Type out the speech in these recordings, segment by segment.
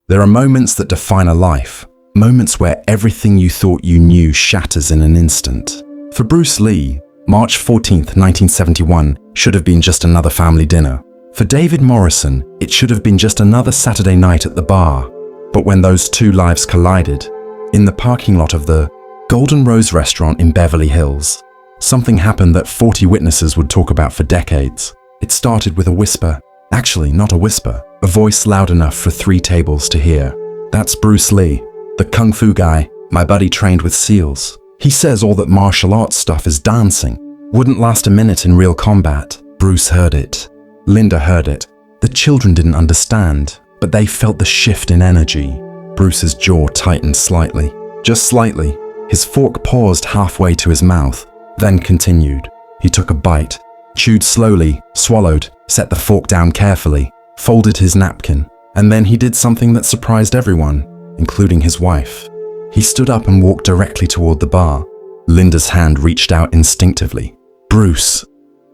There are moments that define a life, moments where everything you thought you knew shatters in an instant. For Bruce Lee, March 14th, 1971 should have been just another family dinner. For David Morrison, it should have been just another Saturday night at the bar. But when those two lives collided, in the parking lot of the Golden Rose restaurant in Beverly Hills, something happened that 40 witnesses would talk about for decades. It started with a whisper. Actually, not a whisper. A voice loud enough for 3 tables to hear. That's Bruce Lee, the kung fu guy. My buddy trained with SEALs. He says all that martial arts stuff is dancing. Wouldn't last a minute in real combat. Bruce heard it. Linda heard it. The children didn't understand, but they felt the shift in energy. Bruce's jaw tightened slightly. Just slightly. His fork paused halfway to his mouth, then continued. He took a bite, chewed slowly, swallowed, set the fork down carefully, folded his napkin, and then he did something that surprised everyone, including his wife. He stood up and walked directly toward the bar. Linda's hand reached out instinctively. Bruce.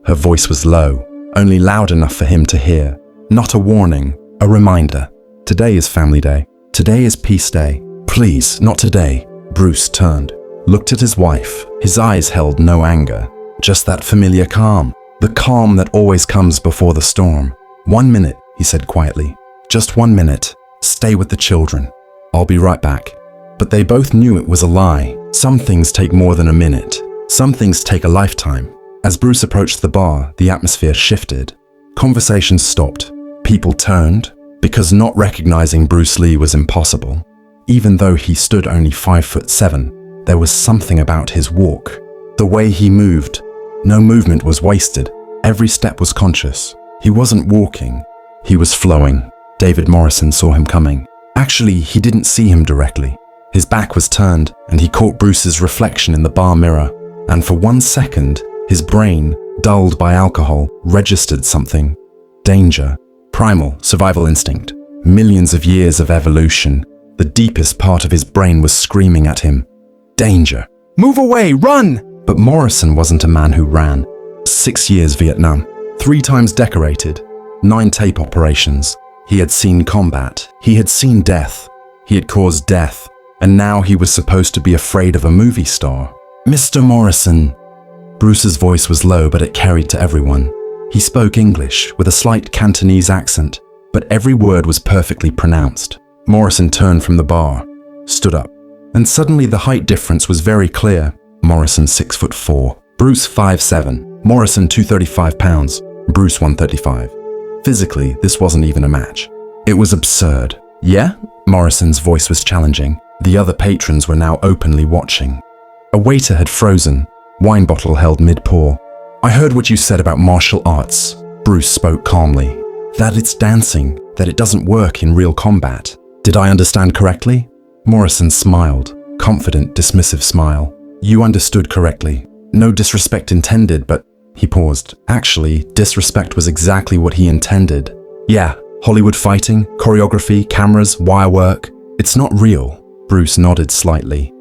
Her voice was low, only loud enough for him to hear. Not a warning, a reminder. Today is family day. Today is peace day. Please, not today. Bruce turned, looked at his wife. His eyes held no anger, just that familiar calm. The calm that always comes before the storm. 1 minute, he said quietly. Just 1 minute. Stay with the children. I'll be right back. But they both knew it was a lie. Some things take more than a minute. Some things take a lifetime. As Bruce approached the bar, the atmosphere shifted. Conversations stopped. People turned, because not recognizing Bruce Lee was impossible. Even though he stood only 5'7", there was something about his walk. The way he moved. No movement was wasted. Every step was conscious. He wasn't walking. He was flowing. David Morrison saw him coming. Actually, he didn't see him directly. His back was turned, and he caught Bruce's reflection in the bar mirror. And for 1 second, his brain, dulled by alcohol, registered something. Danger. Primal, survival instinct. Millions of years of evolution. The deepest part of his brain was screaming at him. Danger. Move away, run! But Morrison wasn't a man who ran. 6 years Vietnam. 3 times decorated. 9 tape operations. He had seen combat. He had seen death. He had caused death. And now he was supposed to be afraid of a movie star. Mr. Morrison. Bruce's voice was low, but it carried to everyone. He spoke English with a slight Cantonese accent, but every word was perfectly pronounced. Morrison turned from the bar, stood up, and suddenly the height difference was very clear. Morrison 6'4", Bruce 5'7", Morrison 235 pounds, Bruce 135. Physically, this wasn't even a match. It was absurd. Yeah? Morrison's voice was challenging. The other patrons were now openly watching. A waiter had frozen, wine bottle held mid-pour. I heard what you said about martial arts, Bruce spoke calmly. That it's dancing, that it doesn't work in real combat. Did I understand correctly? Morrison smiled, confident, dismissive smile. You understood correctly. No disrespect intended, but he paused. Actually, disrespect was exactly what he intended. Yeah, Hollywood fighting, choreography, cameras, wire work. It's not real. Bruce nodded slightly.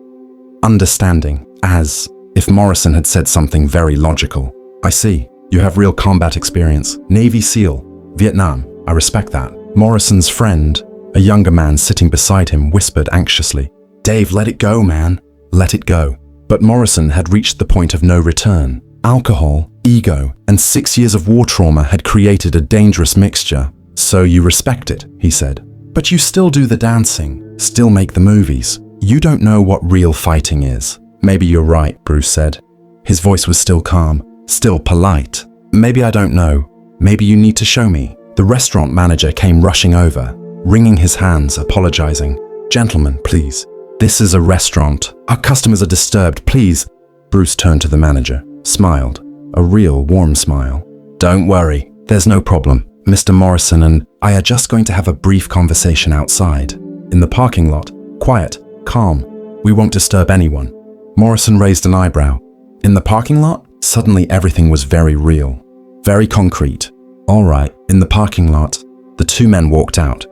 Understanding, as if Morrison had said something very logical. I see. You have real combat experience. Navy SEAL. Vietnam. I respect that. Morrison's friend, a younger man sitting beside him, whispered anxiously. Dave, let it go, man. Let it go. But Morrison had reached the point of no return. Alcohol, ego, and 6 years of war trauma had created a dangerous mixture. So you respect it, he said. But you still do the dancing, still make the movies. You don't know what real fighting is. Maybe you're right, Bruce said. His voice was still calm, still polite. Maybe I don't know. Maybe you need to show me. The restaurant manager came rushing over, wringing his hands, apologizing. Gentlemen, please. This is a restaurant. Our customers are disturbed, please. Bruce turned to the manager, smiled, a real warm smile. Don't worry, there's no problem. Mr. Morrison and I are just going to have a brief conversation outside. In the parking lot, quiet, calm. We won't disturb anyone. Morrison raised an eyebrow. In the parking lot? Suddenly everything was very real, very concrete. All right, in the parking lot, the 2 men walked out,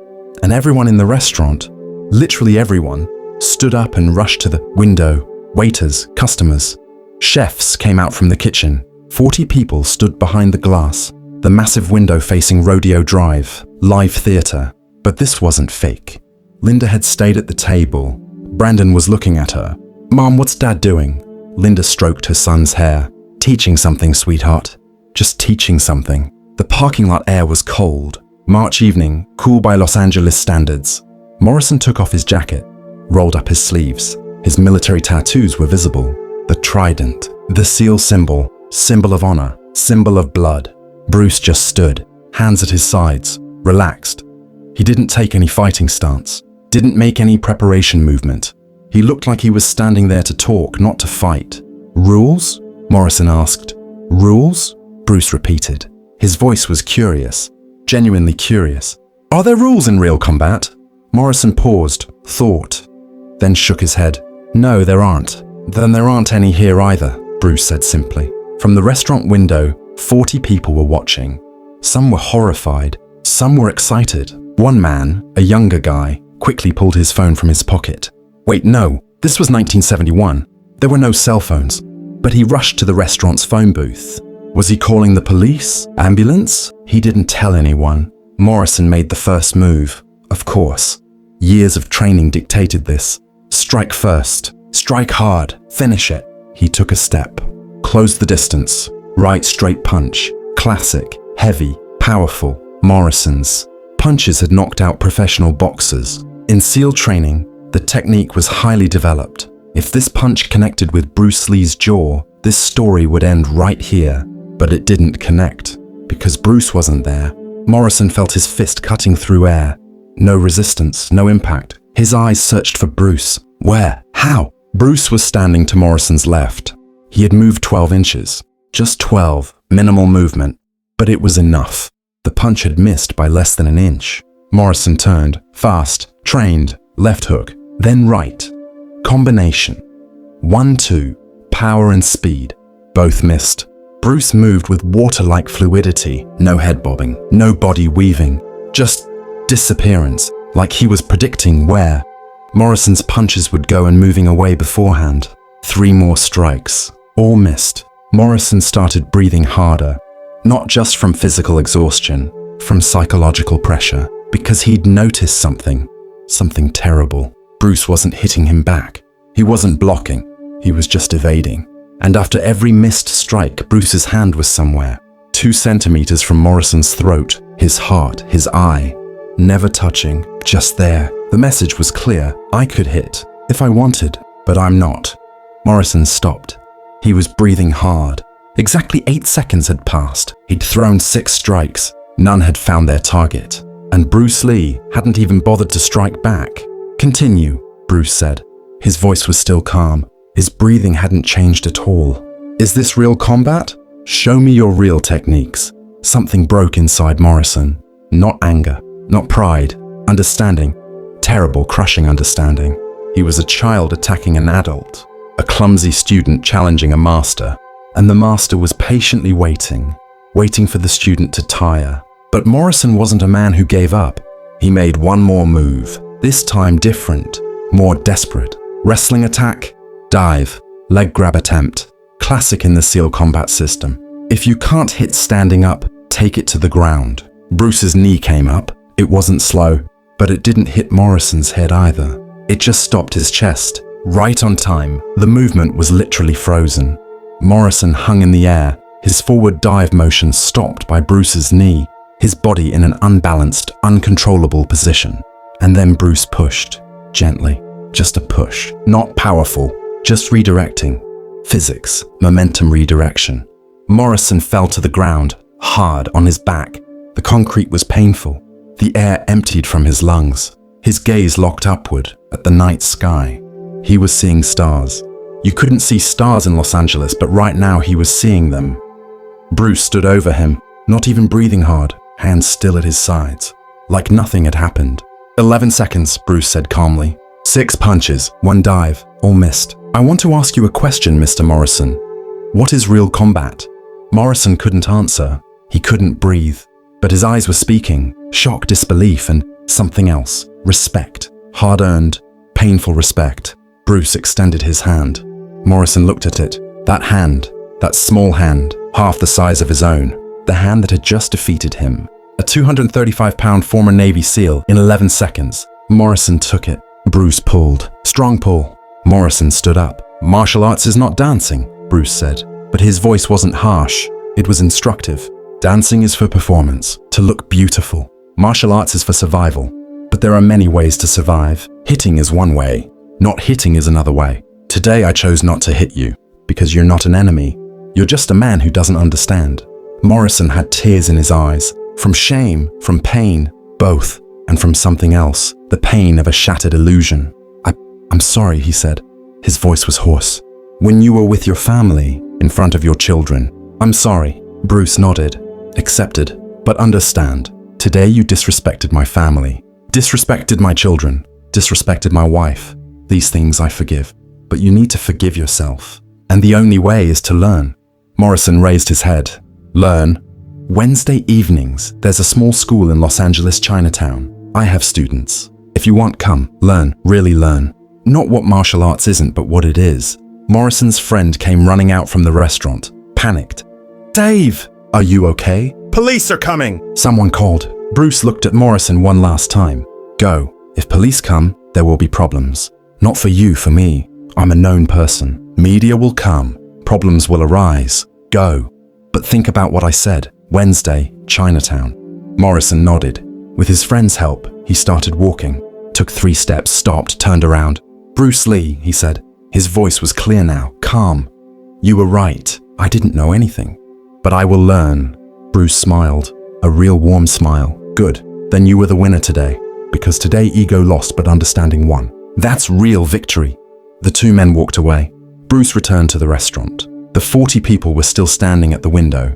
and everyone in the restaurant, literally everyone, stood up and rushed to the window. Waiters, customers, chefs came out from the kitchen. 40 people stood behind the glass, the massive window facing Rodeo Drive, live theater. But this wasn't fake. Linda had stayed at the table. Brandon was looking at her. "Mom, what's Dad doing?" Linda stroked her son's hair. "Teaching something, sweetheart. Just teaching something." The parking lot air was cold. March evening, cool by Los Angeles standards. Morrison took off his jacket, rolled up his sleeves. His military tattoos were visible. The trident, the SEAL symbol, symbol of honor, symbol of blood. Bruce just stood, hands at his sides, relaxed. He didn't take any fighting stance, didn't make any preparation movement. He looked like he was standing there to talk, not to fight. "Rules?" Morrison asked. "Rules?" Bruce repeated. His voice was curious, genuinely curious. "Are there rules in real combat?" Morrison paused, thought, then shook his head. "No, there aren't." "Then there aren't any here either," Bruce said simply. From the restaurant window, 40 people were watching. Some were horrified, some were excited. One man, a younger guy, quickly pulled his phone from his pocket. Wait, no, this was 1971. There were no cell phones. But he rushed to the restaurant's phone booth. Was he calling the police? Ambulance? He didn't tell anyone. Morrison made the first move. Of course. Years of training dictated this. Strike first. Strike hard. Finish it. He took a step. Closed the distance. Right straight punch. Classic. Heavy. Powerful. Morrison's. Punches had knocked out professional boxers. In SEAL training, the technique was highly developed. If this punch connected with Bruce Lee's jaw, this story would end right here. But it didn't connect. Because Bruce wasn't there. Morrison felt his fist cutting through air. No resistance, no impact. His eyes searched for Bruce. Where? How? Bruce was standing to Morrison's left. He had moved 12 inches. Just 12. Minimal movement. But it was enough. The punch had missed by less than an inch. Morrison turned, fast, trained, left hook, then right. Combination. 1-2. Power and speed. Both missed. Bruce moved with water-like fluidity. No head bobbing, no body weaving. Just disappearance, like he was predicting where. Morrison's punches would go and moving away beforehand. 3 more strikes. All missed. Morrison started breathing harder. Not just from physical exhaustion, from psychological pressure. Because he'd noticed something. Something terrible. Bruce wasn't hitting him back. He wasn't blocking. He was just evading. And after every missed strike, Bruce's hand was somewhere. 2 centimeters from Morrison's throat, his heart, his eye. Never touching, just there. The message was clear. I could hit, if I wanted, but I'm not. Morrison stopped. He was breathing hard. Exactly 8 seconds had passed. He'd thrown 6 strikes. None had found their target. And Bruce Lee hadn't even bothered to strike back. "Continue," Bruce said. His voice was still calm. His breathing hadn't changed at all. "Is this real combat? Show me your real techniques." Something broke inside Morrison. Not anger, not pride, understanding. Terrible, crushing understanding. He was a child attacking an adult, a clumsy student challenging a master, and the master was patiently waiting for the student to tire. But Morrison wasn't a man who gave up. He made one more move, this time different, more desperate. Wrestling attack, dive, leg grab attempt. Classic in the SEAL combat system. If you can't hit standing up, take it to the ground. Bruce's knee came up. It wasn't slow, but it didn't hit Morrison's head either. It just stopped his chest. Right on time, the movement was literally frozen. Morrison hung in the air, his forward dive motion stopped by Bruce's knee, his body in an unbalanced, uncontrollable position. And then Bruce pushed, gently. Just a push, not powerful, just redirecting. Physics, momentum redirection. Morrison fell to the ground, hard on his back. The concrete was painful. The air emptied from his lungs. His gaze locked upward at the night sky. He was seeing stars. You couldn't see stars in Los Angeles, but right now he was seeing them. Bruce stood over him, not even breathing hard, hands still at his sides, like nothing had happened. 11 seconds, Bruce said calmly. 6 punches, 1 dive, all missed. I want to ask you a question, Mr. Morrison. What is real combat? Morrison couldn't answer. He couldn't breathe. But his eyes were speaking, shock, disbelief, and something else. Respect. Hard-earned, painful respect. Bruce extended his hand. Morrison looked at it. That hand, that small hand, half the size of his own. The hand that had just defeated him. A 235-pound former Navy SEAL in 11 seconds. Morrison took it. Bruce pulled. Strong pull. Morrison stood up. Martial arts is not dancing, Bruce said. But his voice wasn't harsh. It was instructive. Dancing is for performance, to look beautiful. Martial arts is for survival. But there are many ways to survive. Hitting is one way. Not hitting is another way. Today I chose not to hit you, because you're not an enemy. You're just a man who doesn't understand. Morrison had tears in his eyes. From shame, from pain, both, and from something else, the pain of a shattered illusion. I'm sorry, he said. His voice was hoarse. When you were with your family, in front of your children. I'm sorry. Bruce nodded. Accepted. But understand, today you disrespected my family. Disrespected my children. Disrespected my wife. These things I forgive. But you need to forgive yourself. And the only way is to learn. Morrison raised his head. Learn? Wednesday evenings, there's a small school in Los Angeles, Chinatown. I have students. If you want, come. Learn. Really learn. Not what martial arts isn't, but what it is. Morrison's friend came running out from the restaurant, panicked. Dave! Are you okay? Police are coming! Someone called. Bruce looked at Morrison one last time. Go. If police come, there will be problems. Not for you, for me. I'm a known person. Media will come. Problems will arise. Go. But think about what I said. Wednesday, Chinatown. Morrison nodded. With his friend's help, he started walking. Took 3 steps, stopped, turned around. Bruce Lee, he said. His voice was clear now, calm. You were right. I didn't know anything. But I will learn. Bruce smiled. A real warm smile. Good. Then you were the winner today. Because today ego lost but understanding won. That's real victory. The 2 men walked away. Bruce returned to the restaurant. The 40 people were still standing at the window.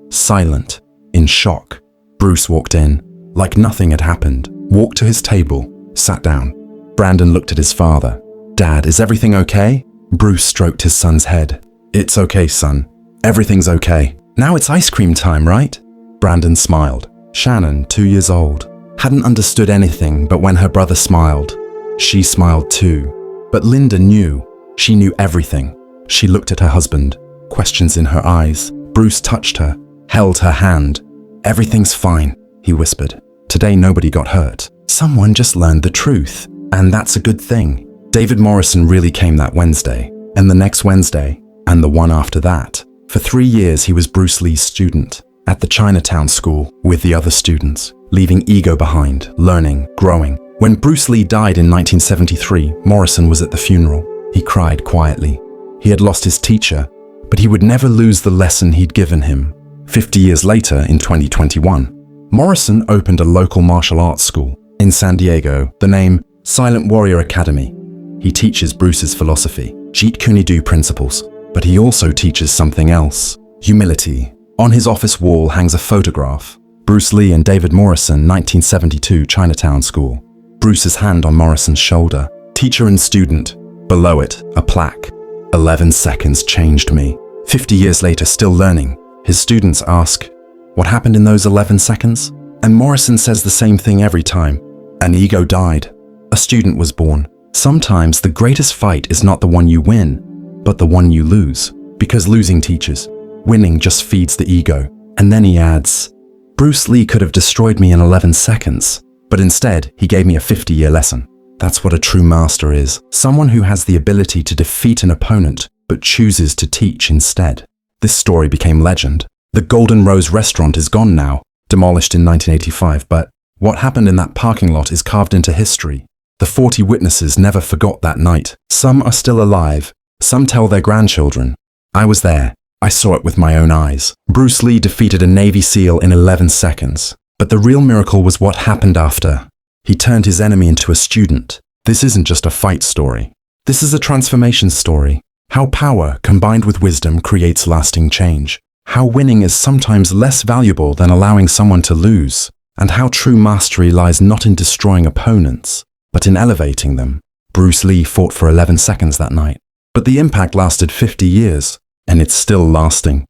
Silent. In shock. Bruce walked in. Like nothing had happened. Walked to his table. Sat down. Brandon looked at his father. Dad, is everything okay? Bruce stroked his son's head. It's okay, son. Everything's okay. Now it's ice cream time, right? Brandon smiled. Shannon, 2 years old, hadn't understood anything, but when her brother smiled, she smiled too. But Linda knew. She knew everything. She looked at her husband, questions in her eyes. Bruce touched her, held her hand. Everything's fine, he whispered. Today nobody got hurt. Someone just learned the truth, and that's a good thing. David Morrison really came that Wednesday, and the next Wednesday, and the one after that. For 3 years he was Bruce Lee's student, at the Chinatown school with the other students, leaving ego behind, learning, growing. When Bruce Lee died in 1973, Morrison was at the funeral. He cried quietly. He had lost his teacher, but he would never lose the lesson he'd given him. 50 years later, in 2021, Morrison opened a local martial arts school in San Diego, the name Silent Warrior Academy. He teaches Bruce's philosophy, Jeet Kune Do principles, but he also teaches something else, humility. On his office wall hangs a photograph, Bruce Lee and David Morrison, 1972 Chinatown School. Bruce's hand on Morrison's shoulder, teacher and student. Below it, a plaque. 11 seconds changed me. 50 years later, still learning. His students ask, what happened in those 11 seconds? And Morrison says the same thing every time. An ego died. A student was born. Sometimes the greatest fight is not the one you win, but the one you lose. Because losing teaches. Winning just feeds the ego. And then he adds, Bruce Lee could have destroyed me in 11 seconds, but instead he gave me a 50-year lesson. That's what a true master is. Someone who has the ability to defeat an opponent, but chooses to teach instead. This story became legend. The Golden Rose restaurant is gone now, demolished in 1985, but what happened in that parking lot is carved into history. The 40 witnesses never forgot that night. Some are still alive. Some tell their grandchildren. I was there. I saw it with my own eyes. Bruce Lee defeated a Navy SEAL in 11 seconds. But the real miracle was what happened after. He turned his enemy into a student. This isn't just a fight story. This is a transformation story. How power, combined with wisdom, creates lasting change. How winning is sometimes less valuable than allowing someone to lose. And how true mastery lies not in destroying opponents, but in elevating them. Bruce Lee fought for 11 seconds that night. But the impact lasted 50 years, and it's still lasting.